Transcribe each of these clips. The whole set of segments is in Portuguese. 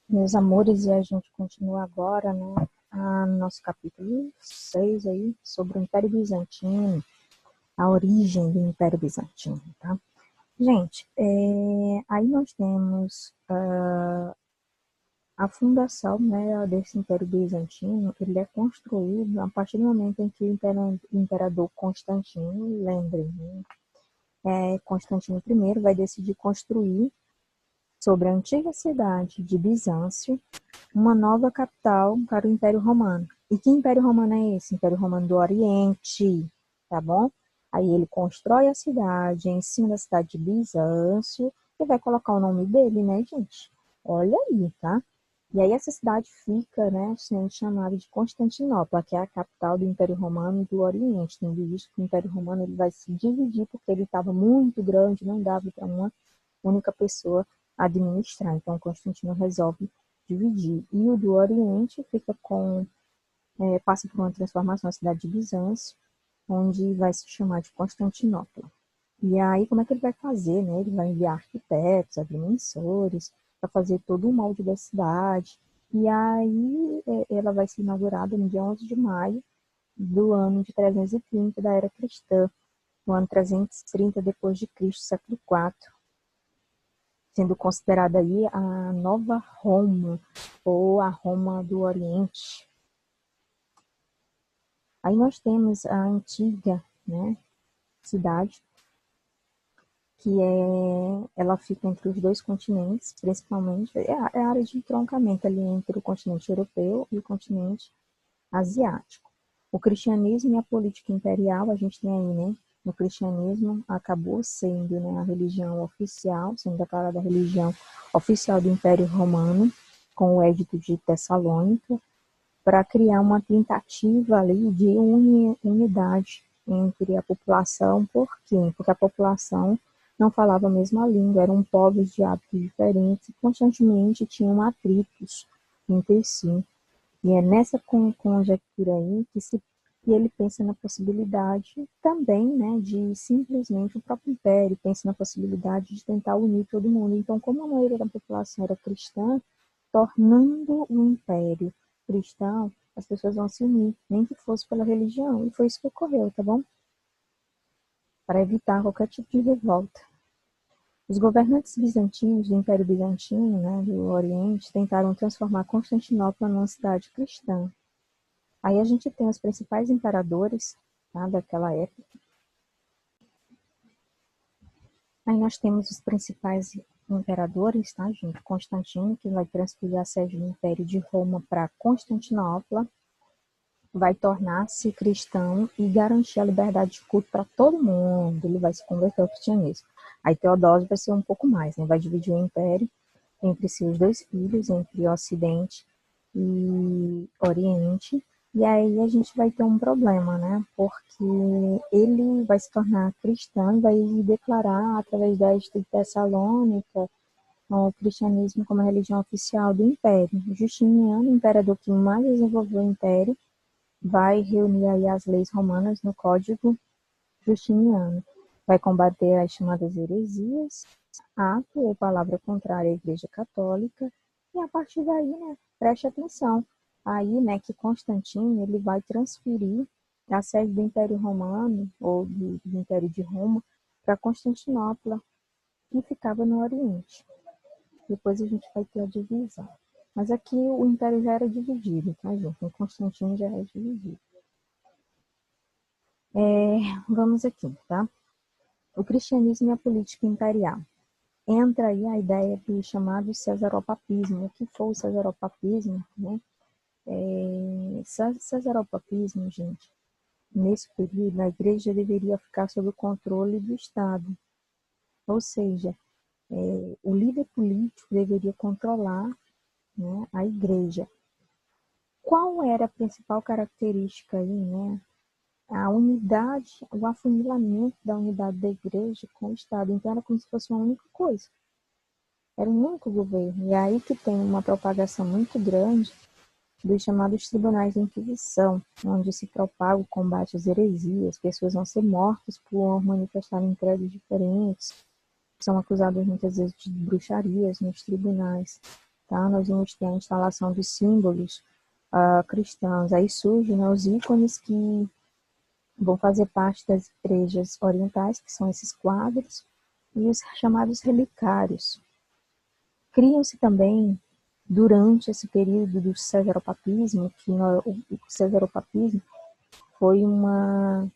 Meus amores, e a gente continua agora, né, no nosso capítulo 6 aí, sobre o Império Bizantino, a origem do Império Bizantino, tá? Gente, aí nós temos a fundação, né, desse Império Bizantino. Ele é construído a partir do momento em que o imperador Constantino, lembrem, né, Constantino I vai decidir construir sobre a antiga cidade de Bizâncio uma nova capital para o Império Romano. E que Império Romano é esse? Império Romano do Oriente, tá bom? Aí ele constrói a cidade em cima da cidade de Bizâncio e vai colocar o nome dele, né, gente? Olha aí, tá? E aí essa cidade fica, né, sendo chamada de Constantinopla, que é a capital do Império Romano do Oriente. Tendo visto que o Império Romano ele vai se dividir porque ele estava muito grande, não dava para uma única pessoa administrar. Então Constantino resolve dividir. E o do Oriente fica passa por uma transformação na cidade de Bizâncio, onde vai se chamar de Constantinopla. E aí, como é que ele vai fazer, né? Ele vai enviar arquitetos, agrimensores, para fazer todo o molde da cidade. E aí, ela vai ser inaugurada no dia 11 de maio do ano de 330 da Era Cristã, no ano 330 depois de Cristo, século IV, sendo considerada aí a Nova Roma, ou a Roma do Oriente. Aí nós temos a antiga, né, cidade, que ela fica entre os dois continentes, principalmente, a área de entroncamento ali entre o continente europeu e o continente asiático. O cristianismo e a política imperial, a gente tem aí, né, no cristianismo acabou sendo, né, a religião oficial, sendo declarada a religião oficial do Império Romano, com o Edito de Tessalônica, para criar uma tentativa ali de unidade entre a população. Por quê? Porque a população não falava a mesma língua, eram povos de hábitos diferentes e constantemente tinham atritos entre si. E é nessa conjectura aí que ele pensa na possibilidade também, né, de simplesmente o próprio império pensa na possibilidade de tentar unir todo mundo. Então, como a maioria da população era cristã, tornando o império cristão, as pessoas vão se unir, nem que fosse pela religião. E foi isso que ocorreu, tá bom? Para evitar qualquer tipo de revolta. Os governantes bizantinos do Império Bizantino, né, do Oriente, tentaram transformar Constantinopla numa cidade cristã. Aí a gente tem os principais imperadores, tá, daquela época. Aí nós temos os principais imperadores, tá, gente? Constantino, que vai transferir a sede do Império de Roma para Constantinopla, vai tornar-se cristão e garantir a liberdade de culto para todo mundo. Ele vai se converter ao cristianismo. Aí Teodósio vai ser um pouco mais, né? Vai dividir o império entre seus dois filhos, entre Ocidente e Oriente. E aí a gente vai ter um problema, né? Porque ele vai se tornar cristão e vai declarar, através da Edito de Tessalônica, o cristianismo como a religião oficial do império. Justiniano, o imperador que mais desenvolveu o império, vai reunir aí as leis romanas no Código Justiniano. Vai combater as chamadas heresias, ato ou palavra contrária à Igreja Católica, e a partir daí, né, preste atenção, aí, né, que Constantino, ele vai transferir a sede do Império Romano, ou do Império de Roma, para Constantinopla, que ficava no Oriente. Depois a gente vai ter a divisão. Mas aqui o Império já era dividido, tá, gente? O Constantino já era dividido. Vamos aqui, tá? O cristianismo e a política imperial. Entra aí a ideia do chamado cesaropapismo. O que foi o cesaropapismo, né? Cesaropapismo, gente, nesse período, a igreja deveria ficar sob o controle do Estado. Ou seja, o líder político deveria controlar, né, a igreja. Qual era a principal característica aí, né? A unidade, o afunilamento da unidade da igreja com o Estado. Então era como se fosse uma única coisa. Era um único governo. E aí que tem uma propagação muito grande dos chamados tribunais de Inquisição, onde se propaga o combate às heresias, pessoas vão ser mortas por manifestarem credos diferentes, são acusadas muitas vezes de bruxarias nos tribunais. tá? Nós vamos ter a instalação de símbolos cristãos. Aí surgem, né, os ícones que vão fazer parte das igrejas orientais, que são esses quadros, e os chamados relicários. Criam-se também, durante esse período do cesaropapismo, que o cesaropapismo foi uma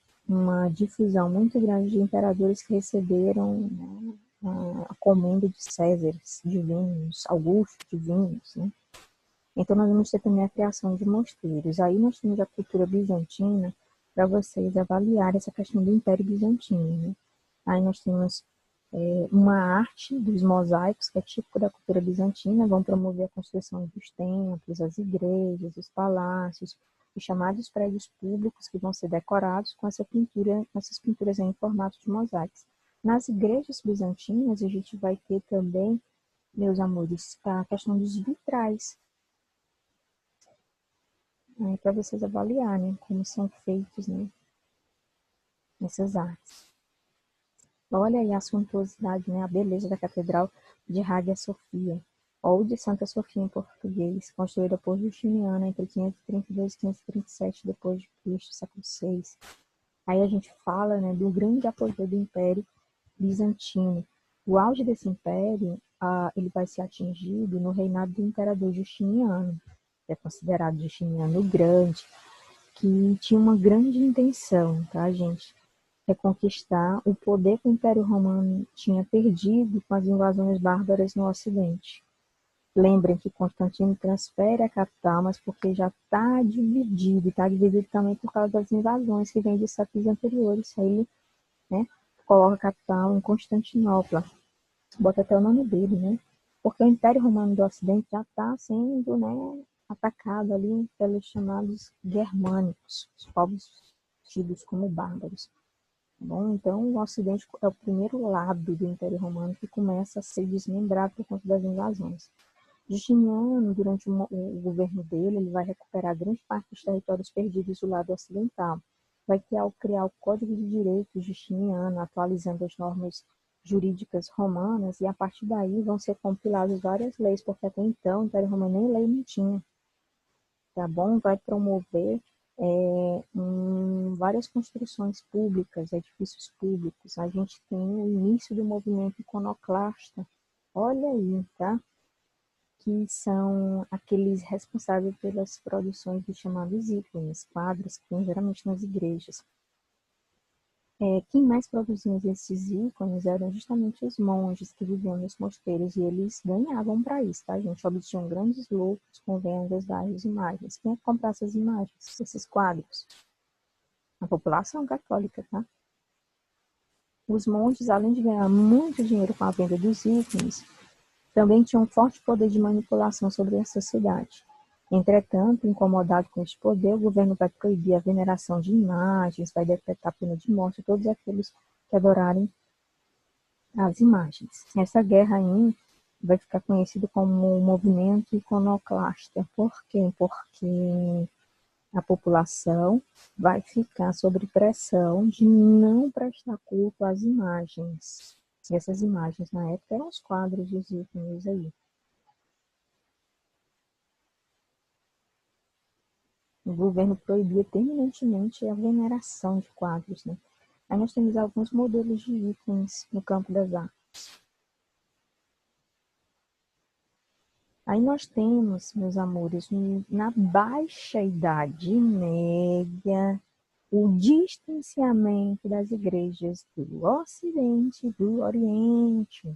difusão muito grande de imperadores que receberam, né, a comenda de Césares divinos, Augusto divinos, né? Então, nós vamos ter também a criação de mosteiros. Aí nós temos a cultura bizantina, para vocês avaliarem essa questão do Império Bizantino, né? Aí nós temos uma arte dos mosaicos, que é típico da cultura bizantina, vão promover a construção dos templos, as igrejas, os palácios, os chamados prédios públicos que vão ser decorados com essa pintura, essas pinturas em formato de mosaicos. Nas igrejas bizantinas, a gente vai ter também, meus amores, a questão dos vitrais, para vocês avaliarem como são feitos, né, essas artes. Olha aí a suntuosidade, né, a beleza da Catedral de Hagia Sofia, ou de Santa Sofia em português, construída por Justiniano entre 532 e 537 d.C., século VI. Aí a gente fala, né, do grande apogeu do Império Bizantino. O auge desse império, ele vai ser atingido no reinado do imperador Justiniano, que é considerado Justiniano o Grande, que tinha uma grande intenção, tá, gente? Reconquistar o poder que o Império Romano tinha perdido com as invasões bárbaras no Ocidente. Lembrem que Constantino transfere a capital, mas porque já está dividido, e está dividido também por causa das invasões que vêm de séculos anteriores. Aí ele, né, coloca a capital em Constantinopla, bota até o nome dele, né? Porque o Império Romano do Ocidente já está sendo, né, atacado ali pelos chamados germânicos, os povos tidos como bárbaros. Bom, então, o Ocidente é o primeiro lado do Império Romano que começa a ser desmembrado por conta das invasões. Justiniano, durante o governo dele, ele vai recuperar grande parte dos territórios perdidos do lado ocidental. Vai criar o Código de Direito Justiniano, atualizando as normas jurídicas romanas, e a partir daí vão ser compiladas várias leis, porque até então o Império Romano nem lei não tinha. Tá bom? Vai promover várias construções públicas, edifícios públicos. A gente tem o início do movimento iconoclasta. Olha aí, tá? Que são aqueles responsáveis pelas produções dos chamados ícones, quadros que tem geralmente nas igrejas. Quem mais produzia esses ícones eram justamente os monges que viviam nos mosteiros, e eles ganhavam para isso, tá, gente? Obtinham grandes lucros com vendas das imagens. Quem é que comprava essas imagens, esses quadros? A população católica, tá? Os monges, além de ganhar muito dinheiro com a venda dos ícones, também tinham um forte poder de manipulação sobre a sociedade. Entretanto, incomodado com este poder, o governo vai proibir a veneração de imagens, vai decretar pena de morte a todos aqueles que adorarem as imagens. Essa guerra aí vai ficar conhecida como o movimento iconoclasta. Por quê? Porque a população vai ficar sob pressão de não prestar culto às imagens. E essas imagens, na época, eram os quadros dos ícones aí. O governo proibia terminantemente a veneração de quadros, né? Aí nós temos alguns modelos de ícones no campo das artes. Aí nós temos, meus amores, na Baixa Idade Média, o distanciamento das igrejas do Ocidente e do Oriente,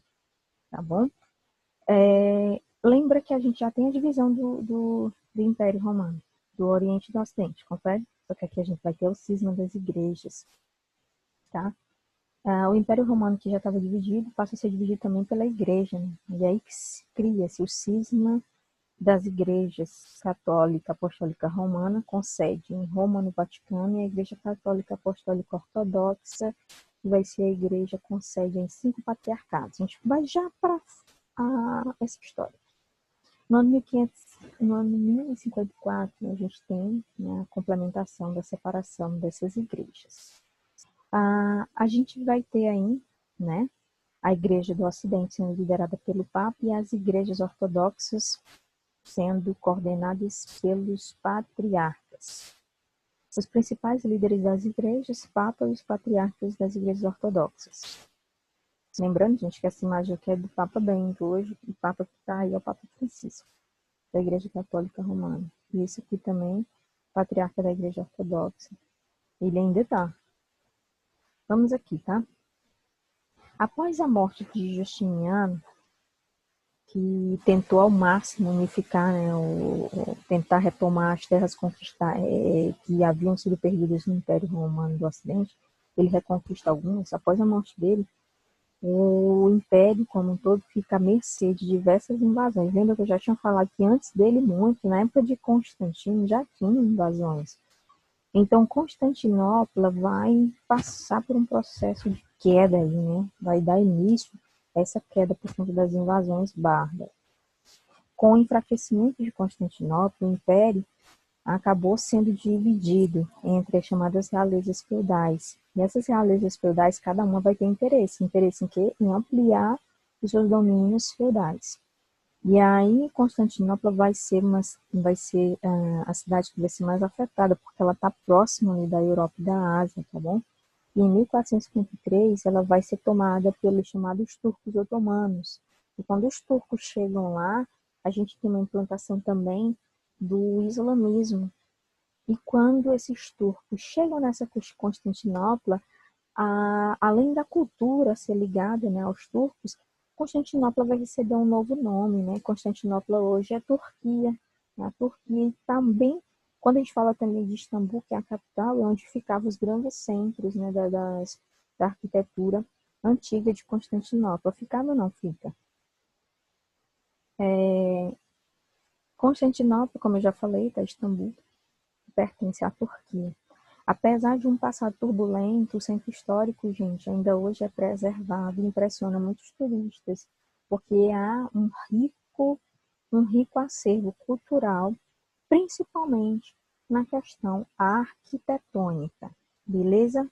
tá bom? Lembra que a gente já tem a divisão do Império Romano, do Oriente e do Ocidente, confere? Só que aqui a gente vai ter o cisma das igrejas, tá? O Império Romano, que já estava dividido, passa a ser dividido também pela igreja, né? E aí que cria-se o cisma das igrejas católica apostólica romana, com sede em Roma, no Vaticano, e a igreja católica apostólica ortodoxa, que vai ser a igreja com sede em 5 patriarcados. A gente vai já para essa história. No ano 1054, a gente tem, né, a complementação da separação dessas igrejas. A gente vai ter aí, né, a Igreja do Ocidente sendo liderada pelo Papa e as igrejas ortodoxas sendo coordenadas pelos patriarcas. Os principais líderes das igrejas, Papa e os patriarcas das igrejas ortodoxas. Lembrando, gente, que essa imagem aqui é do Papa Bento hoje, o Papa que está aí é o Papa Francisco, da Igreja Católica Romana. E esse aqui também, patriarca da Igreja Ortodoxa. Ele ainda está. Vamos aqui, tá? Após a morte de Justiniano, que tentou ao máximo unificar, né, tentar retomar as terras que haviam sido perdidas no Império Romano do Ocidente, ele reconquista algumas. Após a morte dele, o Império como um todo fica à mercê de diversas invasões. Lembra que eu já tinha falado que antes dele muito, na época de Constantino, já tinha invasões. Então, Constantinopla vai passar por um processo de queda aí, né? Vai dar início a essa queda por conta das invasões bárbaras. Com o enfraquecimento de Constantinopla, o Império acabou sendo dividido entre as chamadas realezas feudais. E essas realezas feudais, cada uma vai ter interesse. Interesse em quê? Em ampliar os seus domínios feudais. E aí, Constantinopla vai ser a cidade que vai ser mais afetada, porque ela está próxima ali da Europa e da Ásia, tá bom? E em 1453, ela vai ser tomada pelos chamados turcos otomanos. E quando os turcos chegam lá, a gente tem uma implantação também do islamismo. E quando esses turcos chegam nessa Constantinopla, além da cultura ser ligada, né, aos turcos, Constantinopla vai receber um novo nome, né? Constantinopla hoje é Turquia. A Turquia também, quando a gente fala também de Istambul, que é a capital, é onde ficavam os grandes centros, né, da arquitetura antiga de Constantinopla. Ficava ou não fica? Constantinopla, como eu já falei, tá, Istambul, pertence à Turquia. Apesar de um passado turbulento, o centro histórico, gente, ainda hoje é preservado e impressiona muitos turistas, porque há um rico acervo cultural, principalmente na questão arquitetônica. Beleza?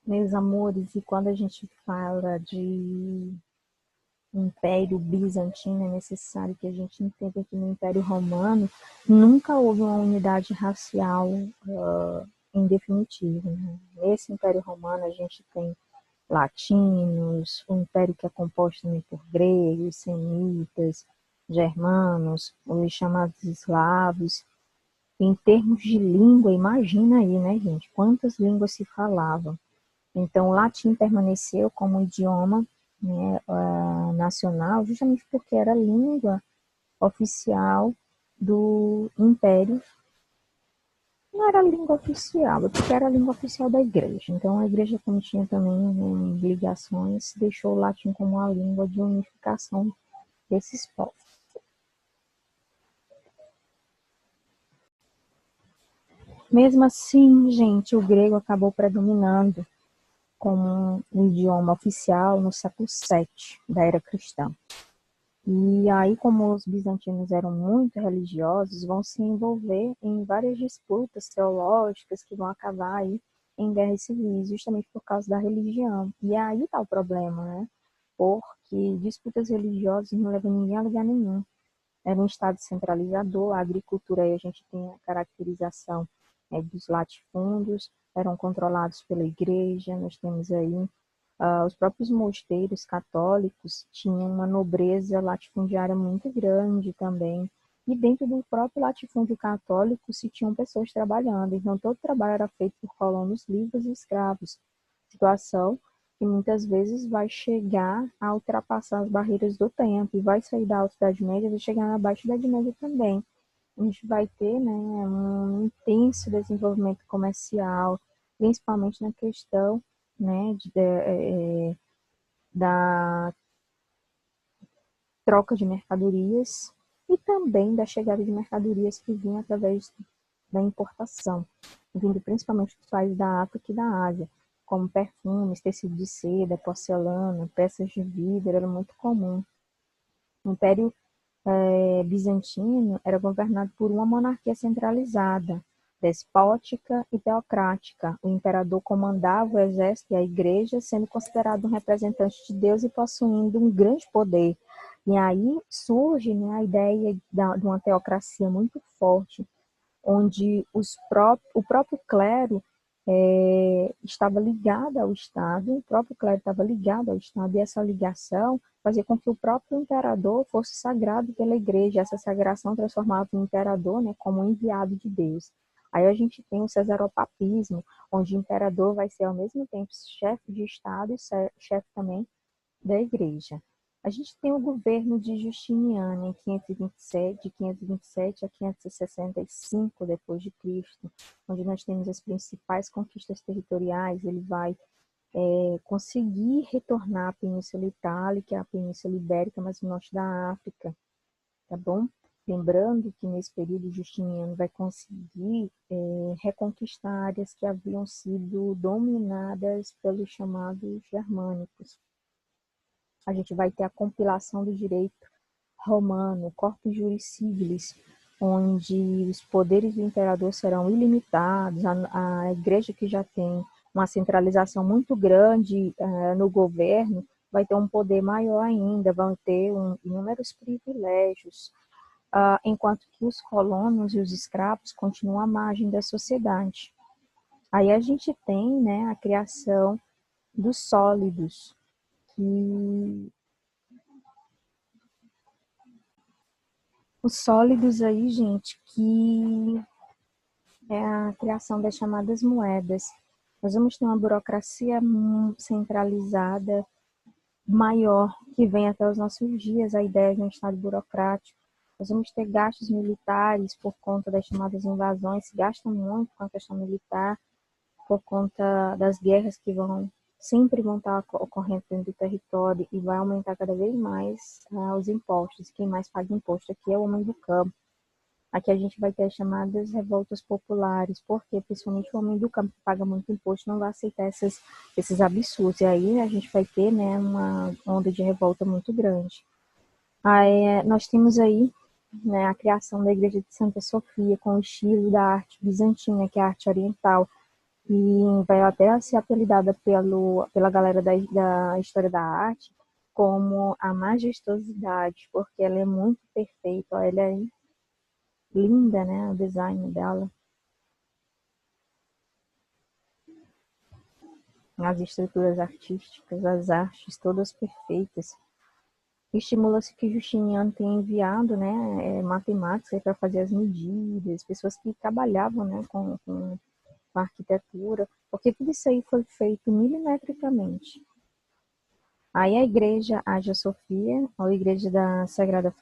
Meus amores, e quando a gente fala de Império Bizantino, é necessário que a gente entenda que no Império Romano nunca houve uma unidade racial em definitivo. Né? Nesse Império Romano a gente tem latinos, um império que é composto também por gregos, semitas, germanos, os chamados eslavos. Em termos de língua, imagina aí, né, gente, quantas línguas se falavam. Então, o latim permaneceu como idioma, né, nacional, justamente porque era a língua oficial do Império. Não era a língua oficial, é porque era a língua oficial da igreja. Então, a igreja, como tinha também, né, ligações, deixou o latim como a língua de unificação desses povos. Mesmo assim, gente, o grego acabou predominando como um idioma oficial no século VII da era cristã. E aí, como os bizantinos eram muito religiosos, vão se envolver em várias disputas teológicas que vão acabar aí em guerras civis, justamente por causa da religião. E aí está o problema, né? Porque disputas religiosas não levam ninguém a lugar nenhum. Era um Estado centralizador, a agricultura aí a gente tem a caracterização, né, dos latifúndios, eram controlados pela igreja, nós temos aí os próprios mosteiros católicos tinham uma nobreza latifundiária muito grande também, e dentro do próprio latifúndio católico se tinham pessoas trabalhando, então todo o trabalho era feito por colonos livres e escravos, situação que muitas vezes vai chegar a ultrapassar as barreiras do tempo, e vai sair da Alta Idade Média e vai chegar na Baixa Idade Média também. A gente vai ter, né, um intenso desenvolvimento comercial, principalmente na questão, né, da troca de mercadorias e também da chegada de mercadorias que vinham através da importação, vindo principalmente dos países da África e da Ásia, como perfumes, tecido de seda, porcelana, peças de vidro, era muito comum. O Império Bizantino era governado por uma monarquia centralizada, despótica e teocrática. O imperador comandava o exército e a igreja, sendo considerado um representante de Deus e possuindo um grande poder. E aí surge, né, a ideia de uma teocracia muito forte, onde o próprio clero estava ligado ao Estado, o próprio clero estava ligado ao Estado, e essa ligação fazia com que o próprio imperador fosse sagrado pela igreja. Essa sagração transformava o imperador, né, como um enviado de Deus. Aí a gente tem o cesaropapismo, onde o imperador vai ser ao mesmo tempo chefe de Estado e chefe também da igreja. A gente tem o governo de Justiniano em 527, de 527 a 565 depois de Cristo, onde nós temos as principais conquistas territoriais. Ele vai conseguir retornar à Península Itálica, à Península Ibérica, mas no norte da África, tá bom? Lembrando que nesse período Justiniano vai conseguir reconquistar áreas que haviam sido dominadas pelos chamados germânicos. A gente vai ter a compilação do direito romano, Corpus Juris Civilis, onde os poderes do imperador serão ilimitados. A igreja, que já tem uma centralização muito grande no governo, vai ter um poder maior ainda, vão ter inúmeros privilégios, enquanto que os colonos e os escravos continuam à margem da sociedade. Aí a gente tem, né, a criação dos sólidos, que os sólidos aí, gente, que é a criação das chamadas moedas. Nós vamos ter uma burocracia centralizada, maior, que vem até os nossos dias, a ideia de um Estado burocrático. Nós vamos ter gastos militares por conta das chamadas invasões, se gasta muito com a questão militar, por conta das guerras que sempre vão estar ocorrendo dentro do território, e vai aumentar cada vez mais os impostos. Quem mais paga imposto aqui é o homem do campo. Aqui a gente vai ter as chamadas revoltas populares, porque principalmente o homem do campo que paga muito imposto não vai aceitar esses absurdos. E aí a gente vai ter, né, uma onda de revolta muito grande. Aí, nós temos aí, né, a criação da Igreja de Santa Sofia, com o estilo da arte bizantina, que é a arte oriental, e vai até ser apelidada pela galera da história da arte como a majestosidade, porque ela é muito perfeita. Olha, ela é linda, né, o design dela, as estruturas artísticas, as artes todas perfeitas. Estimula-se que Justiniano tenha enviado, né, matemáticos para fazer as medidas, pessoas que trabalhavam, né, com arquitetura, porque tudo isso aí foi feito milimetricamente. Aí a igreja Hagia Sophia, ou a igreja da Sagrada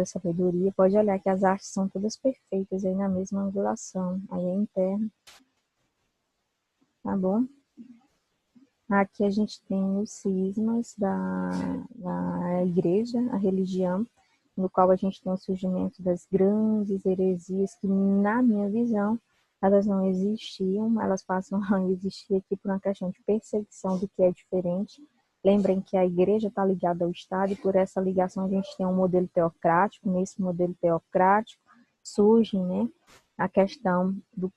Sabedoria, pode olhar que as artes são todas perfeitas aí na mesma angulação. Aí é interno, tá bom? Aqui a gente tem os cismas da igreja, a religião, no qual a gente tem o surgimento das grandes heresias que, na minha visão, elas não existiam, elas passam a existir aqui por uma questão de perseguição do que é diferente. Lembrem que a igreja está ligada ao Estado, e por essa ligação a gente tem um modelo teocrático. Nesse modelo teocrático surge, né, a questão do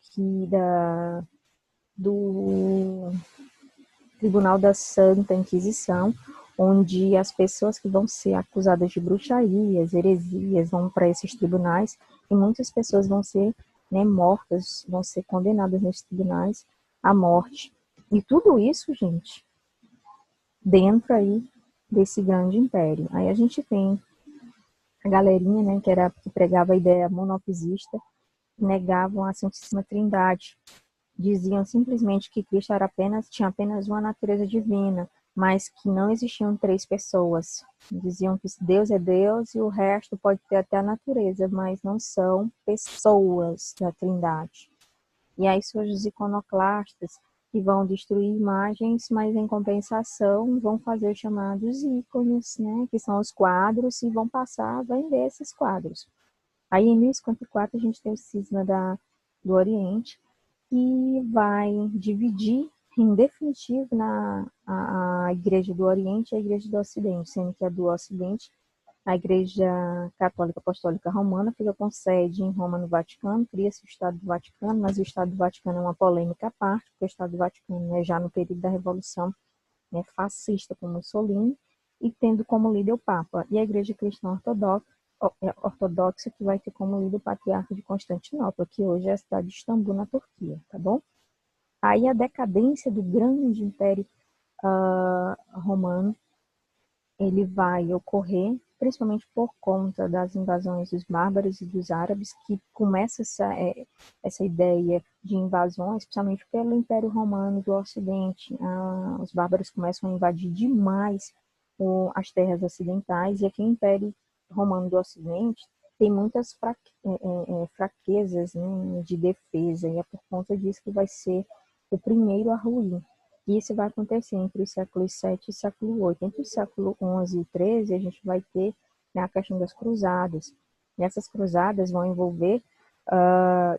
Tribunal da Santa Inquisição, onde as pessoas que vão ser acusadas de bruxarias, heresias, vão para esses tribunais, e muitas pessoas vão ser, né, mortas, vão ser condenadas nesses tribunais à morte. E tudo isso, gente, dentro aí desse grande império. Aí a gente tem a galerinha, né, que pregava a ideia monofisista, negavam a Santíssima Trindade. Diziam simplesmente que Cristo tinha apenas uma natureza divina, mas que não existiam três pessoas. Diziam que Deus é Deus e o resto pode ter até a natureza, mas não são pessoas da Trindade. E aí surgem os iconoclastas, que vão destruir imagens, mas em compensação vão fazer os chamados ícones, né, que são os quadros, e vão passar a vender esses quadros. Aí em 1054 a gente tem o cisma do Oriente, que vai dividir em definitivo a Igreja do Oriente e a Igreja do Ocidente, sendo que a do Ocidente A Igreja Católica Apostólica Romana fica com sede em Roma, no Vaticano, cria-se o Estado do Vaticano, mas o Estado do Vaticano é uma polêmica à parte, porque o Estado do Vaticano é já no período da Revolução, né, fascista com Mussolini, e tendo como líder o Papa. E a Igreja Cristã Ortodoxa, que vai ter como líder o Patriarca de Constantinopla, que hoje é a cidade de Istambul, na Turquia, tá bom? Aí a decadência do grande Império Romano, ele vai ocorrer principalmente por conta das invasões dos bárbaros e dos árabes, que começa essa ideia de invasões, principalmente pelo Império Romano do Ocidente. Os bárbaros começam a invadir demais as terras ocidentais, e aqui o Império Romano do Ocidente tem muitas fraquezas, né, de defesa, e é por conta disso que vai ser o primeiro a ruir. E isso vai acontecer entre os séculos 7 e século 8. Entre o século 11 e 13, a gente vai ter, né, a questão das cruzadas. E essas cruzadas vão envolver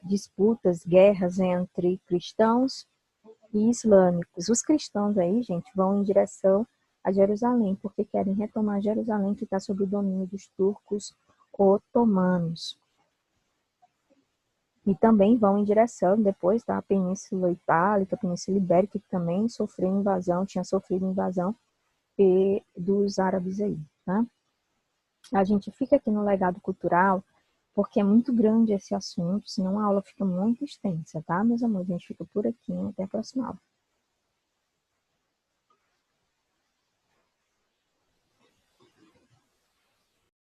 disputas, guerras entre cristãos e islâmicos. Os cristãos aí, gente, vão em direção a Jerusalém, porque querem retomar Jerusalém, que está sob o domínio dos turcos otomanos. E também vão em direção depois da Península Itálica, Península Ibérica, que também sofreu invasão, tinha sofrido invasão dos árabes aí, tá? A gente fica aqui no legado cultural, porque é muito grande esse assunto, senão a aula fica muito extensa, tá, meus amores? A gente fica por aqui, até a próxima aula.